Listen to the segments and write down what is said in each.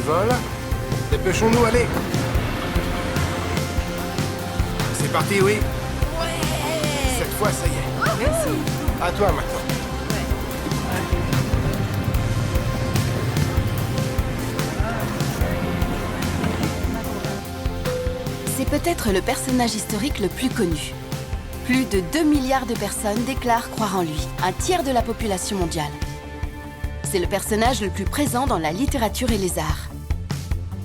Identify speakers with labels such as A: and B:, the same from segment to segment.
A: Voilà. Dépêchons-nous, allez. C'est parti, oui.
B: Ouais.
A: Cette fois, ça y est.
B: Merci.
A: À toi maintenant.
C: C'est peut-être le personnage historique le plus connu. Plus de 2 milliards de personnes déclarent croire en lui, un tiers de la population mondiale. C'est le personnage le plus présent dans la littérature et les arts.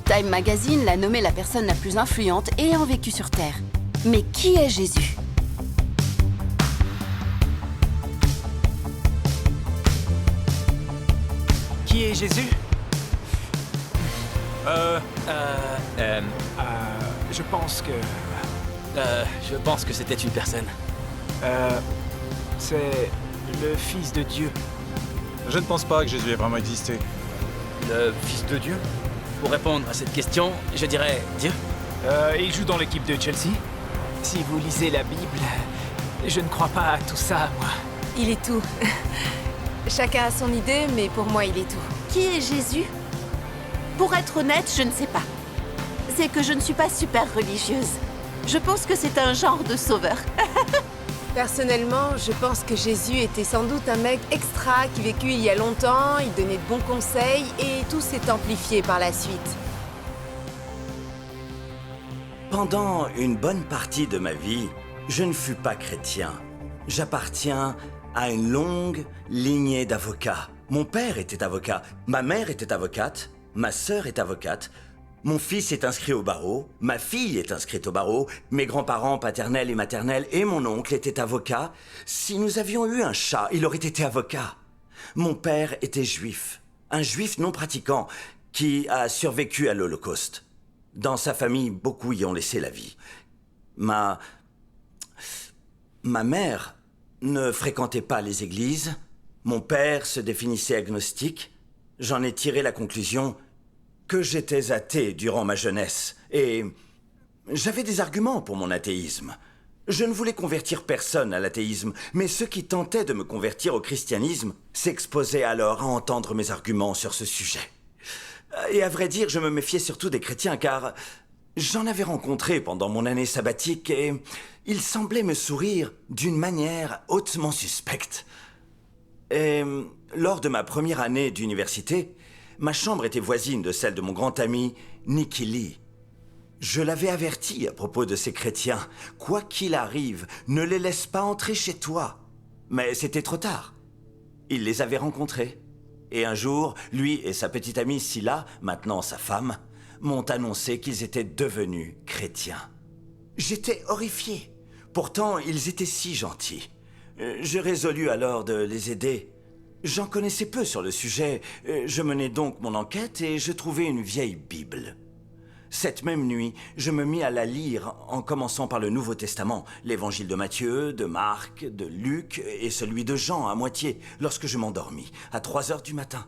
C: Time Magazine l'a nommé la personne la plus influente ayant vécu sur Terre. Mais qui est Jésus?
D: Qui est Jésus? Je pense que...
E: Je pense que c'était une personne.
D: c'est le Fils de Dieu.
F: Je ne pense pas que Jésus ait vraiment existé.
E: Le Fils de Dieu? Pour répondre à cette question, je dirais Dieu.
D: Il joue dans l'équipe de Chelsea. Si vous lisez la Bible, je ne crois pas à tout ça, moi.
B: Il est tout. Chacun a son idée, mais pour moi, il est tout.
G: Qui est Jésus? Pour être honnête, je ne sais pas. C'est que je ne suis pas super religieuse. Je pense que c'est un genre de sauveur.
B: Personnellement, je pense que Jésus était sans doute un mec extra qui vécut il y a longtemps, il donnait de bons conseils et tout s'est amplifié par la suite.
H: Pendant une bonne partie de ma vie, je ne fus pas chrétien. J'appartiens à une longue lignée d'avocats. Mon père était avocat, ma mère était avocate, ma sœur est avocate, mon fils est inscrit au barreau, ma fille est inscrite au barreau, mes grands-parents paternels et maternels et mon oncle étaient avocats. Si nous avions eu un chat, il aurait été avocat. Mon père était juif, un juif non pratiquant qui a survécu à l'Holocauste. Dans sa famille, beaucoup y ont laissé la vie. Ma mère ne fréquentait pas les églises. Mon père se définissait agnostique. J'en ai tiré la conclusion que j'étais athée durant ma jeunesse. Et j'avais des arguments pour mon athéisme. Je ne voulais convertir personne à l'athéisme, mais ceux qui tentaient de me convertir au christianisme s'exposaient alors à entendre mes arguments sur ce sujet. Et à vrai dire, je me méfiais surtout des chrétiens, car j'en avais rencontré pendant mon année sabbatique et ils semblaient me sourire d'une manière hautement suspecte. Et lors de ma première année d'université, ma chambre était voisine de celle de mon grand ami Nicky Lee. Je l'avais averti à propos de ces chrétiens. Quoi qu'il arrive, ne les laisse pas entrer chez toi. Mais c'était trop tard. Il les avait rencontrés. Et un jour, lui et sa petite amie Scylla, maintenant sa femme, m'ont annoncé qu'ils étaient devenus chrétiens. J'étais horrifié. Pourtant, ils étaient si gentils. Je résolus alors de les aider. J'en connaissais peu sur le sujet. Je menai donc mon enquête et je trouvai une vieille Bible. Cette même nuit, je me mis à la lire en commençant par le Nouveau Testament, l'évangile de Matthieu, de Marc, de Luc et celui de Jean à moitié, lorsque je m'endormis, à 3 heures du matin.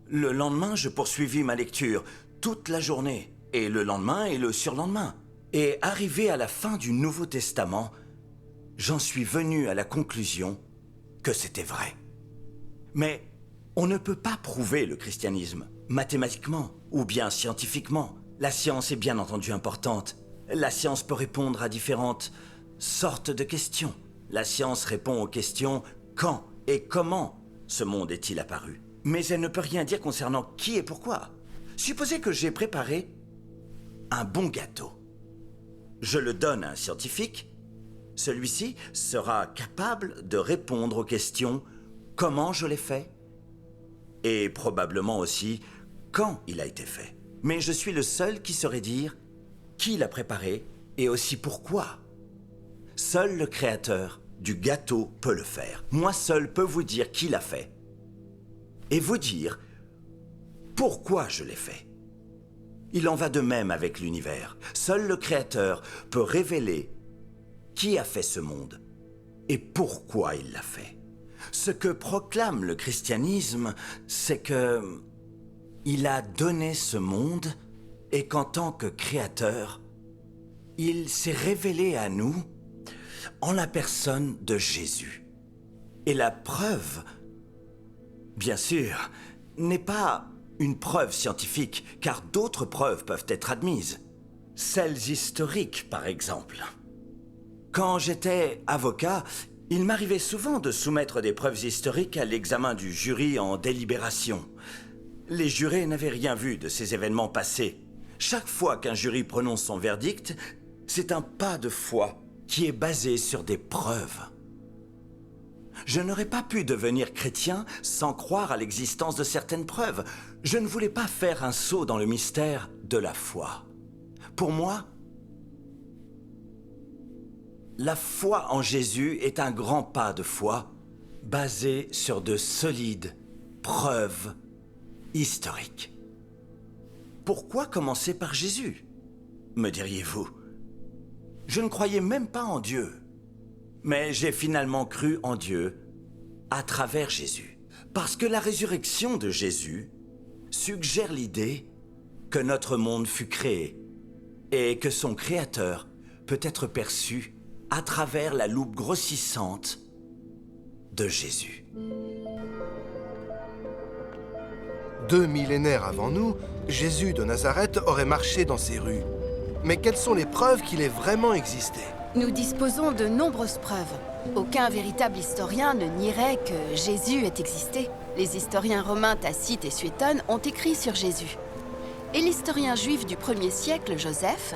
H: Le lendemain, je poursuivis ma lecture toute la journée, et le lendemain et le surlendemain. Et arrivé à la fin du Nouveau Testament, j'en suis venu à la conclusion que c'était vrai. Mais on ne peut pas prouver le christianisme, mathématiquement ou bien scientifiquement. La science est bien entendu importante. La science peut répondre à différentes sortes de questions. La science répond aux questions « quand » et « comment » ce monde est-il apparu. Mais elle ne peut rien dire concernant qui et pourquoi. Supposez que j'ai préparé un bon gâteau. Je le donne à un scientifique. Celui-ci sera capable de répondre aux questions « comment je l'ai fait ?» et probablement aussi « quand il a été fait ?» Mais je suis le seul qui saurait dire qui l'a préparé et aussi pourquoi. Seul le créateur du gâteau peut le faire. Moi seul peux vous dire qui l'a fait. Et vous dire pourquoi je l'ai fait. Il en va de même avec l'univers. Seul le créateur peut révéler qui a fait ce monde et pourquoi il l'a fait. Ce que proclame le christianisme, c'est que il a donné ce monde et qu'en tant que créateur, il s'est révélé à nous en la personne de Jésus. Et la preuve, bien sûr, n'est pas une preuve scientifique, car d'autres preuves peuvent être admises. Celles historiques, par exemple. Quand j'étais avocat, il m'arrivait souvent de soumettre des preuves historiques à l'examen du jury en délibération. Les jurés n'avaient rien vu de ces événements passés. Chaque fois qu'un jury prononce son verdict, c'est un pas de foi qui est basé sur des preuves. Je n'aurais pas pu devenir chrétien sans croire à l'existence de certaines preuves. Je ne voulais pas faire un saut dans le mystère de la foi. Pour moi, la foi en Jésus est un grand pas de foi basé sur de solides preuves historiques. Pourquoi commencer par Jésus, me diriez-vous? Je ne croyais même pas en Dieu. Mais j'ai finalement cru en Dieu à travers Jésus. Parce que la résurrection de Jésus suggère l'idée que notre monde fut créé et que son créateur peut être perçu à travers la loupe grossissante de Jésus.
A: 2 millénaires avant nous, Jésus de Nazareth aurait marché dans ces rues. Mais quelles sont les preuves qu'il ait vraiment existé?
C: Nous disposons de nombreuses preuves. Aucun véritable historien ne nierait que Jésus ait existé. Les historiens romains Tacite et Suétone ont écrit sur Jésus. Et l'historien juif du 1er siècle, Joseph,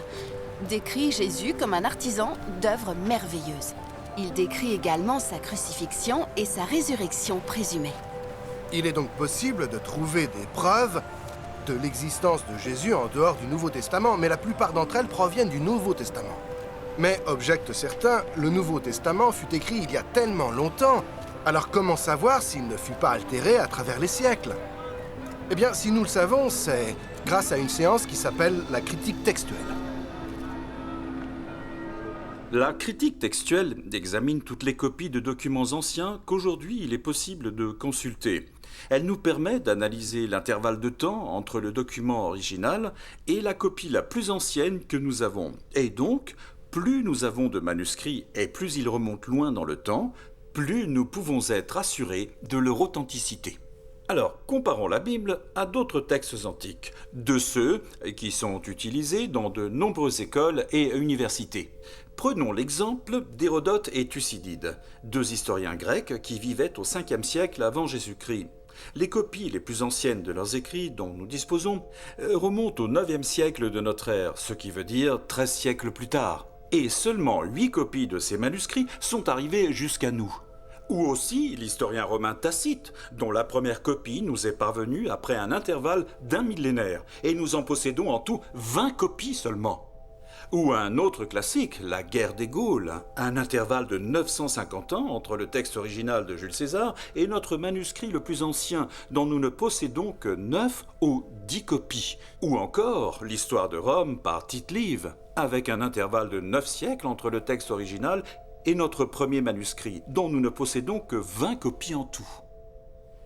C: décrit Jésus comme un artisan d'œuvres merveilleuses. Il décrit également sa crucifixion et sa résurrection présumée.
A: Il est donc possible de trouver des preuves de l'existence de Jésus en dehors du Nouveau Testament, mais la plupart d'entre elles proviennent du Nouveau Testament. Mais, objectent certains, le Nouveau Testament fut écrit il y a tellement longtemps, alors comment savoir s'il ne fut pas altéré à travers les siècles? Eh bien, si nous le savons, c'est grâce à une séance qui s'appelle la critique textuelle.
I: La critique textuelle examine toutes les copies de documents anciens qu'aujourd'hui il est possible de consulter. Elle nous permet d'analyser l'intervalle de temps entre le document original et la copie la plus ancienne que nous avons. Et donc, plus nous avons de manuscrits et plus ils remontent loin dans le temps, plus nous pouvons être assurés de leur authenticité. Alors, comparons la Bible à d'autres textes antiques, de ceux qui sont utilisés dans de nombreuses écoles et universités. Prenons l'exemple d'Hérodote et Thucydide, deux historiens grecs qui vivaient au 5e siècle avant Jésus-Christ. Les copies les plus anciennes de leurs écrits dont nous disposons remontent au 9e siècle de notre ère, ce qui veut dire 13 siècles plus tard. Et seulement 8 copies de ces manuscrits sont arrivées jusqu'à nous. Ou aussi l'historien romain Tacite, dont la première copie nous est parvenue après un intervalle d'1 millénaire, et nous en possédons en tout 20 copies seulement. Ou un autre classique, la guerre des Gaules, un intervalle de 950 ans entre le texte original de Jules César et notre manuscrit le plus ancien, dont nous ne possédons que 9 ou 10 copies. Ou encore l'histoire de Rome par Tite-Live, avec un intervalle de 9 siècles entre le texte original et notre premier manuscrit, dont nous ne possédons que 20 copies en tout.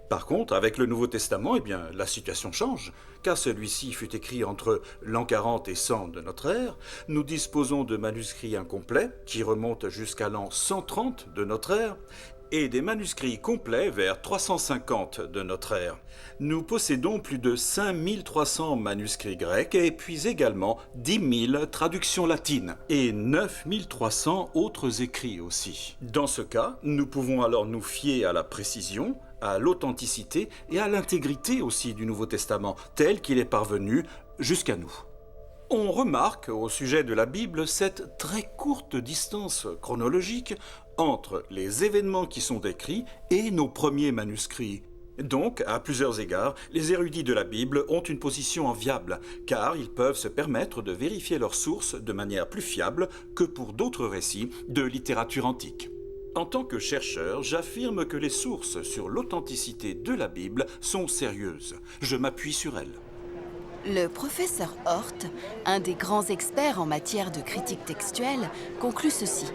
I: Par contre, avec le Nouveau Testament, la situation change, car celui-ci fut écrit entre l'an 40 et 100 de notre ère. Nous disposons de manuscrits incomplets, qui remontent jusqu'à l'an 130 de notre ère, et des manuscrits complets vers 350 de notre ère. Nous possédons plus de 5300 manuscrits grecs et puis également 10 000 traductions latines et 9300 autres écrits aussi. Dans ce cas, nous pouvons alors nous fier à la précision, à l'authenticité et à l'intégrité aussi du Nouveau Testament, tel qu'il est parvenu jusqu'à nous. On remarque au sujet de la Bible cette très courte distance chronologique entre les événements qui sont décrits et nos premiers manuscrits. Donc, à plusieurs égards, les érudits de la Bible ont une position enviable, car ils peuvent se permettre de vérifier leurs sources de manière plus fiable que pour d'autres récits de littérature antique. En tant que chercheur, j'affirme que les sources sur l'authenticité de la Bible sont sérieuses. Je m'appuie sur elles.
C: Le professeur Hort, un des grands experts en matière de critique textuelle, conclut ceci.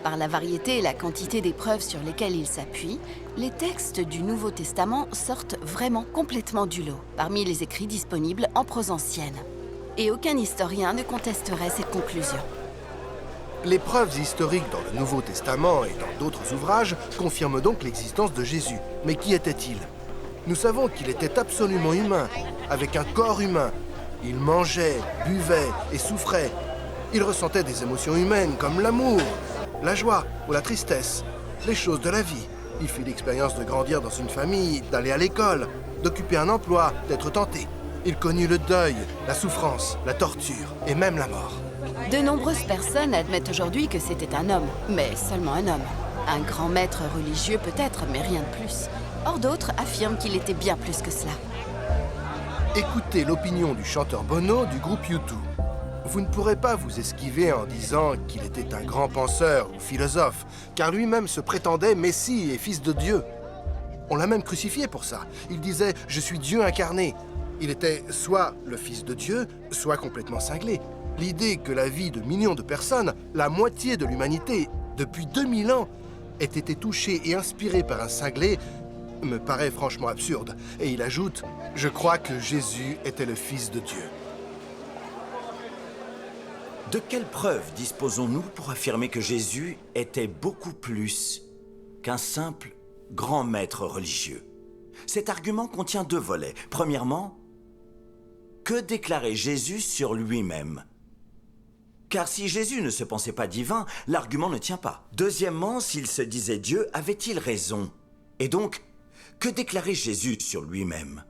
C: Par la variété et la quantité des preuves sur lesquelles il s'appuie, les textes du Nouveau Testament sortent vraiment complètement du lot, parmi les écrits disponibles en prose ancienne. Et aucun historien ne contesterait cette conclusion.
A: Les preuves historiques dans le Nouveau Testament et dans d'autres ouvrages confirment donc l'existence de Jésus. Mais qui était-il? Nous savons qu'il était absolument humain, avec un corps humain. Il mangeait, buvait et souffrait. Il ressentait des émotions humaines comme l'amour, la joie ou la tristesse, les choses de la vie. Il fit l'expérience de grandir dans une famille, d'aller à l'école, d'occuper un emploi, d'être tenté. Il connut le deuil, la souffrance, la torture et même la mort.
C: De nombreuses personnes admettent aujourd'hui que c'était un homme, mais seulement un homme. Un grand maître religieux peut-être, mais rien de plus. Or d'autres affirment qu'il était bien plus que cela.
A: Écoutez l'opinion du chanteur Bono du groupe U2. Vous ne pourrez pas vous esquiver en disant qu'il était un grand penseur ou philosophe, car lui-même se prétendait Messie et fils de Dieu. On l'a même crucifié pour ça. Il disait « Je suis Dieu incarné ». Il était soit le fils de Dieu, soit complètement cinglé. L'idée que la vie de millions de personnes, la moitié de l'humanité, depuis 2000 ans, ait été touchée et inspirée par un cinglé me paraît franchement absurde. Et il ajoute « Je crois que Jésus était le fils de Dieu ».
H: De quelles preuves disposons-nous pour affirmer que Jésus était beaucoup plus qu'un simple grand maître religieux? Cet argument contient deux volets. Premièrement, que déclarait Jésus sur lui-même? Car si Jésus ne se pensait pas divin, l'argument ne tient pas. Deuxièmement, s'il se disait Dieu, avait-il raison? Et donc, que déclarait Jésus sur lui-même?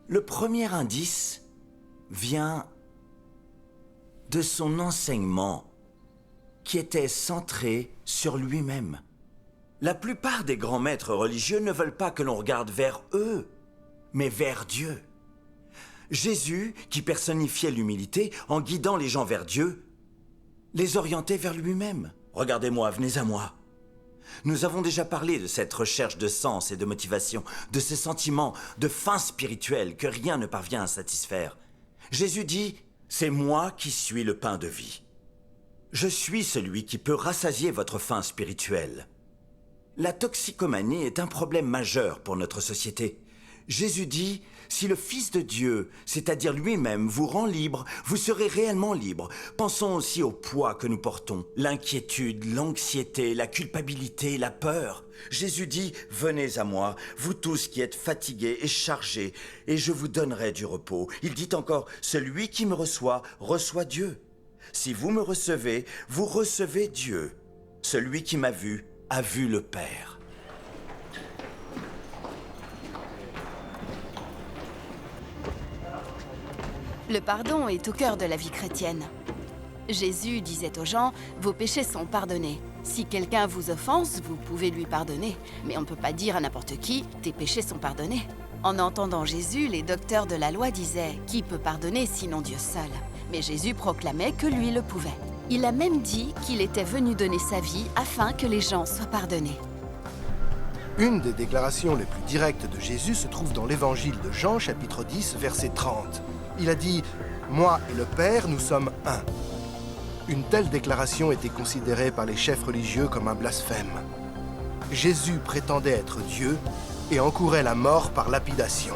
H: Le premier indice vient de son enseignement, qui était centré sur lui-même. La plupart des grands maîtres religieux ne veulent pas que l'on regarde vers eux, mais vers Dieu. Jésus, qui personnifiait l'humilité en guidant les gens vers Dieu, les orientait vers lui-même. Regardez-moi, venez à moi. Nous avons déjà parlé de cette recherche de sens et de motivation, de ce sentiment de faim spirituelle que rien ne parvient à satisfaire. Jésus dit « C'est moi qui suis le pain de vie. Je suis celui qui peut rassasier votre faim spirituelle. » La toxicomanie est un problème majeur pour notre société. Jésus dit « Si le Fils de Dieu, c'est-à-dire lui-même, vous rend libre, vous serez réellement libre. » Pensons aussi au poids que nous portons, l'inquiétude, l'anxiété, la culpabilité, la peur. Jésus dit « Venez à moi, vous tous qui êtes fatigués et chargés, et je vous donnerai du repos. » Il dit encore « Celui qui me reçoit, reçoit Dieu. Si vous me recevez, vous recevez Dieu. Celui qui m'a vu, a vu le Père. »
C: Le pardon est au cœur de la vie chrétienne. Jésus disait aux gens, vos péchés sont pardonnés. Si quelqu'un vous offense, vous pouvez lui pardonner. Mais on ne peut pas dire à n'importe qui, tes péchés sont pardonnés. En entendant Jésus, les docteurs de la loi disaient, qui peut pardonner sinon Dieu seul? Mais Jésus proclamait que lui le pouvait. Il a même dit qu'il était venu donner sa vie afin que les gens soient pardonnés.
A: Une des déclarations les plus directes de Jésus se trouve dans l'évangile de Jean, chapitre 10, verset 30. Il a dit « Moi et le Père, nous sommes un ». Une telle déclaration était considérée par les chefs religieux comme un blasphème. Jésus prétendait être Dieu et encourait la mort par lapidation.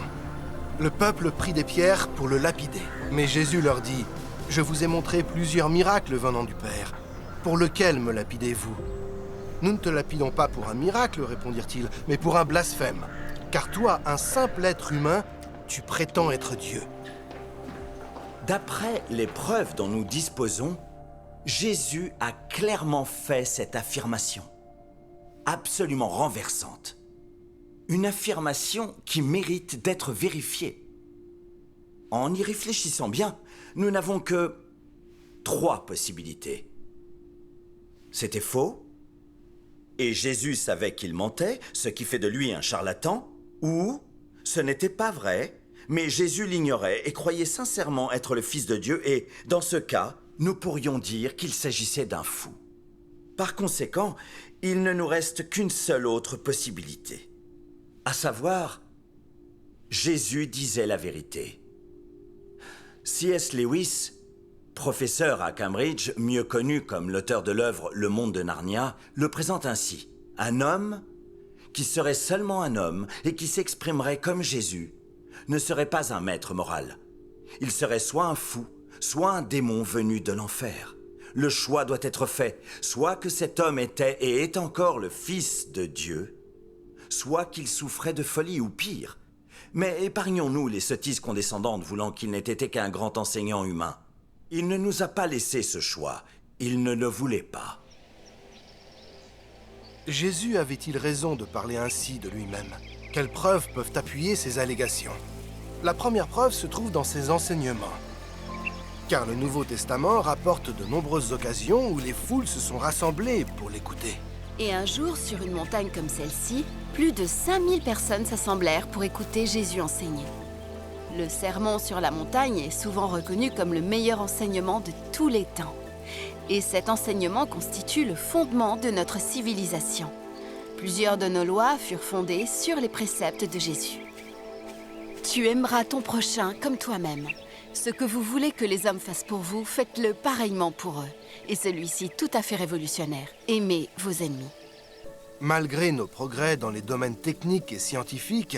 A: Le peuple prit des pierres pour le lapider. Mais Jésus leur dit « Je vous ai montré plusieurs miracles venant du Père. Pour lequel me lapidez-vous » ? « Nous ne te lapidons pas pour un miracle, répondirent-ils, mais pour un blasphème. Car toi, un simple être humain, tu prétends être Dieu. »
H: D'après les preuves dont nous disposons, Jésus a clairement fait cette affirmation, absolument renversante. Une affirmation qui mérite d'être vérifiée. En y réfléchissant bien, nous n'avons que 3 possibilités. C'était faux, et Jésus savait qu'il mentait, ce qui fait de lui un charlatan, ou ce n'était pas vrai, mais Jésus l'ignorait et croyait sincèrement être le Fils de Dieu, et dans ce cas, nous pourrions dire qu'il s'agissait d'un fou. Par conséquent, il ne nous reste qu'une seule autre possibilité, à savoir, Jésus disait la vérité. C.S. Lewis, professeur à Cambridge, mieux connu comme l'auteur de l'œuvre Le Monde de Narnia, le présente ainsi. Un homme qui serait seulement un homme et qui s'exprimerait comme Jésus ne serait pas un maître moral. Il serait soit un fou, soit un démon venu de l'enfer. Le choix doit être fait, soit que cet homme était et est encore le Fils de Dieu, soit qu'il souffrait de folie ou pire. Mais épargnons-nous les sottises condescendantes voulant qu'il n'ait été qu'un grand enseignant humain. Il ne nous a pas laissé ce choix. Il ne le voulait pas.
A: Jésus avait-il raison de parler ainsi de lui-même? Quelles preuves peuvent appuyer ces allégations? La première preuve se trouve dans ses enseignements. Car le Nouveau Testament rapporte de nombreuses occasions où les foules se sont rassemblées pour l'écouter.
C: Et un jour, sur une montagne comme celle-ci, plus de 5000 personnes s'assemblèrent pour écouter Jésus enseigner. Le sermon sur la montagne est souvent reconnu comme le meilleur enseignement de tous les temps. Et cet enseignement constitue le fondement de notre civilisation. Plusieurs de nos lois furent fondées sur les préceptes de Jésus. Tu aimeras ton prochain comme toi-même. Ce que vous voulez que les hommes fassent pour vous, faites-le pareillement pour eux. Et celui-ci tout à fait révolutionnaire. Aimez vos ennemis.
A: Malgré nos progrès dans les domaines techniques et scientifiques,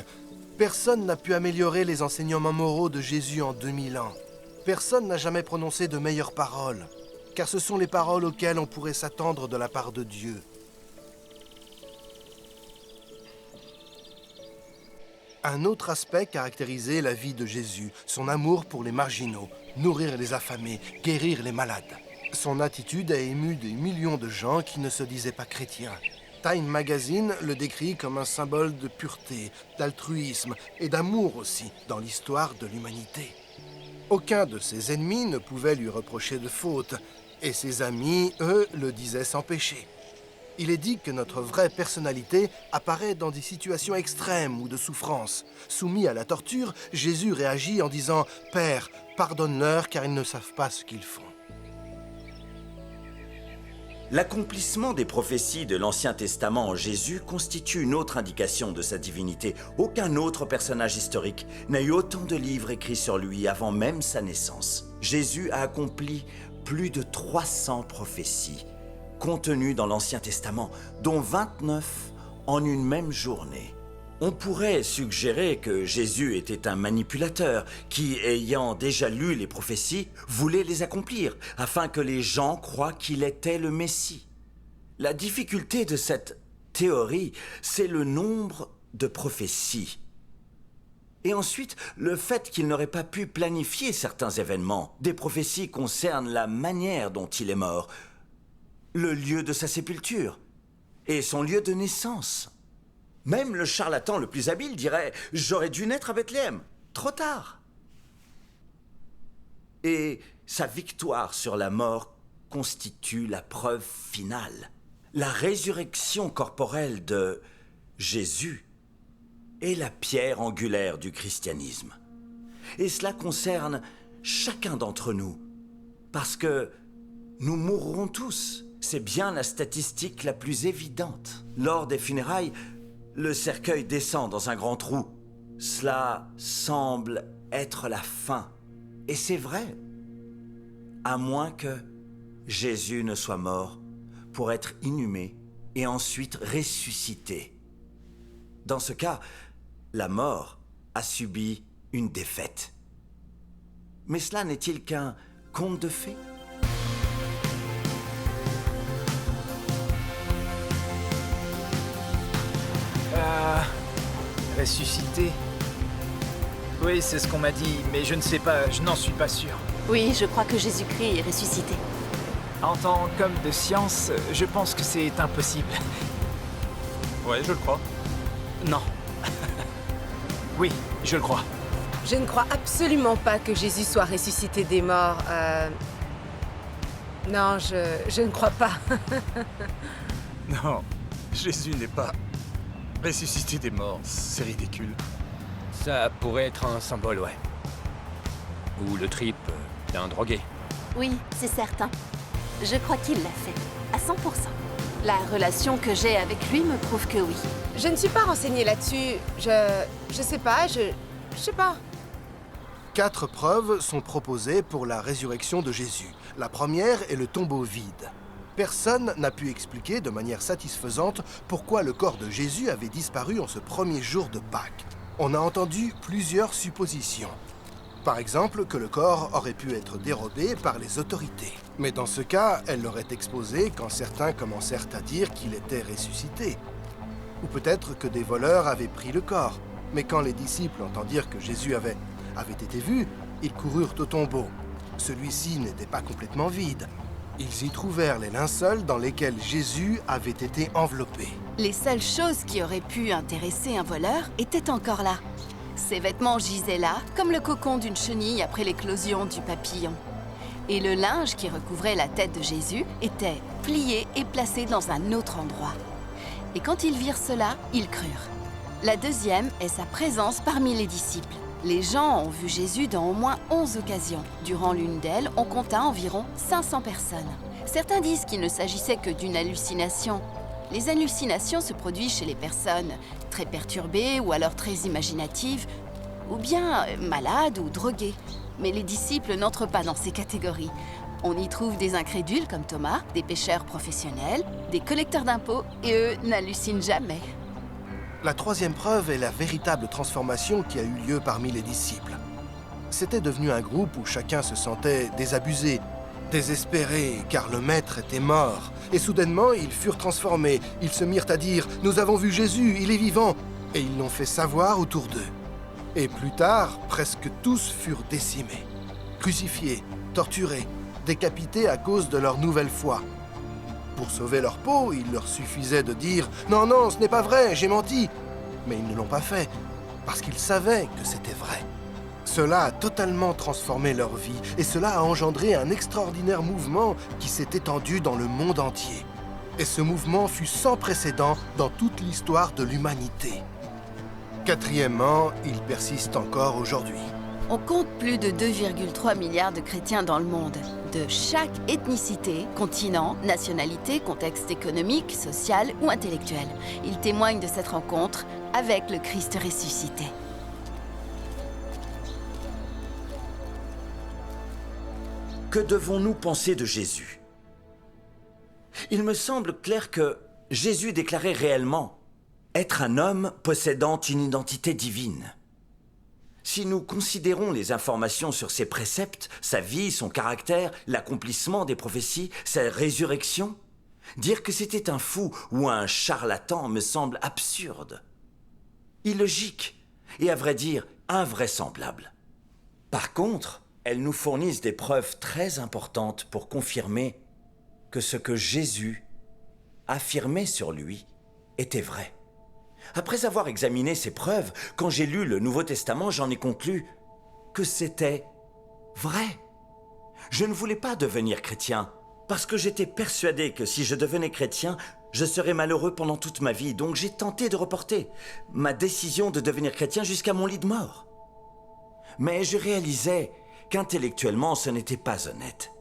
A: personne n'a pu améliorer les enseignements moraux de Jésus en 2000 ans. Personne n'a jamais prononcé de meilleures paroles, car ce sont les paroles auxquelles on pourrait s'attendre de la part de Dieu. Un autre aspect caractérisait la vie de Jésus, son amour pour les marginaux, nourrir les affamés, guérir les malades. Son attitude a ému des millions de gens qui ne se disaient pas chrétiens. Time Magazine le décrit comme un symbole de pureté, d'altruisme et d'amour aussi dans l'histoire de l'humanité. Aucun de ses ennemis ne pouvait lui reprocher de faute, et ses amis, eux, le disaient sans péché. Il est dit que notre vraie personnalité apparaît dans des situations extrêmes ou de souffrance. Soumis à la torture, Jésus réagit en disant « Père, pardonne-leur car ils ne savent pas ce qu'ils font. »
H: L'accomplissement des prophéties de l'Ancien Testament en Jésus constitue une autre indication de sa divinité. Aucun autre personnage historique n'a eu autant de livres écrits sur lui avant même sa naissance. Jésus a accompli plus de 300 prophéties contenues dans l'Ancien Testament, dont 29 en une même journée. On pourrait suggérer que Jésus était un manipulateur qui, ayant déjà lu les prophéties, voulait les accomplir, afin que les gens croient qu'il était le Messie. La difficulté de cette théorie, c'est le nombre de prophéties. Et ensuite, le fait qu'il n'aurait pas pu planifier certains événements. Des prophéties concernent la manière dont il est mort, le lieu de sa sépulture et son lieu de naissance. Même le charlatan le plus habile dirait « J'aurais dû naître à Bethléem, trop tard !» Et sa victoire sur la mort constitue la preuve finale. La résurrection corporelle de Jésus est la pierre angulaire du christianisme. Et cela concerne chacun d'entre nous, parce que nous mourrons tous. C'est bien la statistique la plus évidente. Lors des funérailles, le cercueil descend dans un grand trou. Cela semble être la fin. Et c'est vrai. À moins que Jésus ne soit mort pour être inhumé et ensuite ressuscité. Dans ce cas, la mort a subi une défaite. Mais cela n'est-il qu'un conte de fées ?
D: Ressuscité. Oui, c'est ce qu'on m'a dit, mais je ne sais pas, je n'en suis pas sûr.
G: Oui, je crois que Jésus-Christ est ressuscité.
D: En tant qu'homme de science, je pense que c'est impossible.
F: Ouais, je le crois.
D: Non. Oui, je le crois.
B: Je ne crois absolument pas que Jésus soit ressuscité des morts. Non, je ne crois pas.
F: Non, Jésus n'est pas ressuscité des morts. C'est ridicule.
J: Ça pourrait être un symbole, ouais. Ou le trip d'un drogué.
G: Oui, c'est certain. Je crois qu'il l'a fait, à 100%. La relation que j'ai avec lui me prouve que oui.
B: Je ne suis pas renseignée là-dessus. Je sais pas, je sais pas.
A: 4 preuves sont proposées pour la résurrection de Jésus. La première est le tombeau vide. Personne n'a pu expliquer de manière satisfaisante pourquoi le corps de Jésus avait disparu en ce premier jour de Pâques. On a entendu plusieurs suppositions. Par exemple, que le corps aurait pu être dérobé par les autorités. Mais dans ce cas, elle l'aurait exposé quand certains commencèrent à dire qu'il était ressuscité. Ou peut-être que des voleurs avaient pris le corps. Mais quand les disciples entendirent que Jésus avait été vu, ils coururent au tombeau. Celui-ci n'était pas complètement vide. Ils y trouvèrent les linceuls dans lesquels Jésus avait été enveloppé.
C: Les seules choses qui auraient pu intéresser un voleur étaient encore là. Ses vêtements gisaient là, comme le cocon d'une chenille après l'éclosion du papillon. Et le linge qui recouvrait la tête de Jésus était plié et placé dans un autre endroit. Et quand ils virent cela, ils crurent. La deuxième est sa présence parmi les disciples. Les gens ont vu Jésus dans au moins 11 occasions. Durant l'une d'elles, on compta environ 500 personnes. Certains disent qu'il ne s'agissait que d'une hallucination. Les hallucinations se produisent chez les personnes très perturbées ou alors très imaginatives, ou bien malades ou droguées. Mais les disciples n'entrent pas dans ces catégories. On y trouve des incrédules comme Thomas, des pêcheurs professionnels, des collecteurs d'impôts, et eux n'hallucinent jamais.
A: La troisième preuve est la véritable transformation qui a eu lieu parmi les disciples. C'était devenu un groupe où chacun se sentait désabusé, désespéré, car le maître était mort. Et soudainement, ils furent transformés. Ils se mirent à dire « Nous avons vu Jésus, il est vivant !» Et ils l'ont fait savoir autour d'eux. Et plus tard, presque tous furent décimés, crucifiés, torturés, décapités à cause de leur nouvelle foi. Pour sauver leur peau, il leur suffisait de dire « Non, non, ce n'est pas vrai, j'ai menti !» Mais ils ne l'ont pas fait, parce qu'ils savaient que c'était vrai. Cela a totalement transformé leur vie, et cela a engendré un extraordinaire mouvement qui s'est étendu dans le monde entier. Et ce mouvement fut sans précédent dans toute l'histoire de l'humanité. Quatrièmement, il persiste encore aujourd'hui.
C: On compte plus de 2,3 milliards de chrétiens dans le monde, de chaque ethnicité, continent, nationalité, contexte économique, social ou intellectuel. Ils témoignent de cette rencontre avec le Christ ressuscité.
H: Que devons-nous penser de Jésus? Il me semble clair que Jésus déclarait réellement être un homme possédant une identité divine. Si nous considérons les informations sur ses préceptes, sa vie, son caractère, l'accomplissement des prophéties, sa résurrection, dire que c'était un fou ou un charlatan me semble absurde, illogique et à vrai dire invraisemblable. Par contre, elles nous fournissent des preuves très importantes pour confirmer que ce que Jésus affirmait sur lui était vrai. Après avoir examiné ces preuves, quand j'ai lu le Nouveau Testament, j'en ai conclu que c'était vrai. Je ne voulais pas devenir chrétien, parce que j'étais persuadé que si je devenais chrétien, je serais malheureux pendant toute ma vie, donc j'ai tenté de reporter ma décision de devenir chrétien jusqu'à mon lit de mort. Mais je réalisais qu'intellectuellement, ce n'était pas honnête.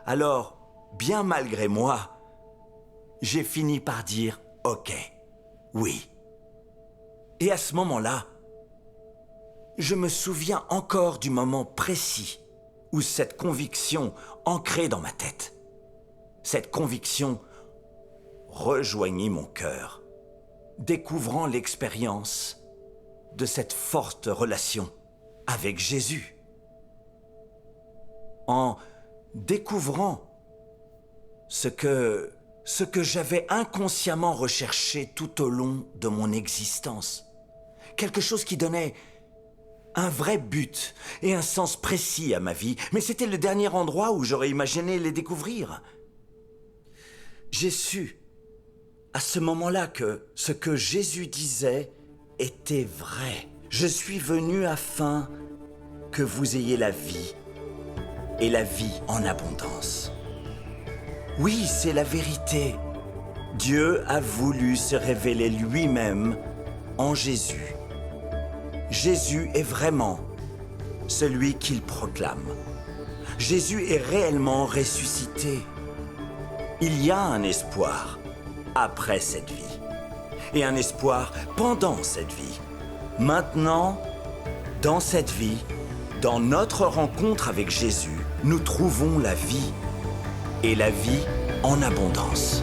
H: Alors, bien malgré moi, j'ai fini par dire « Ok ». Oui. Et à ce moment-là, je me souviens encore du moment précis où cette conviction ancrée dans ma tête, cette conviction rejoignit mon cœur, découvrant l'expérience de cette forte relation avec Jésus. En découvrant ce que j'avais inconsciemment recherché tout au long de mon existence. Quelque chose qui donnait un vrai but et un sens précis à ma vie, mais c'était le dernier endroit où j'aurais imaginé les découvrir. J'ai su, à ce moment-là, que ce que Jésus disait était vrai. Je suis venu afin que vous ayez la vie, et la vie en abondance. Oui, c'est la vérité. Dieu a voulu se révéler lui-même en Jésus. Jésus est vraiment celui qu'il proclame. Jésus est réellement ressuscité. Il y a un espoir après cette vie et un espoir pendant cette vie. Maintenant, dans cette vie, dans notre rencontre avec Jésus, nous trouvons la vie. Et la vie en abondance.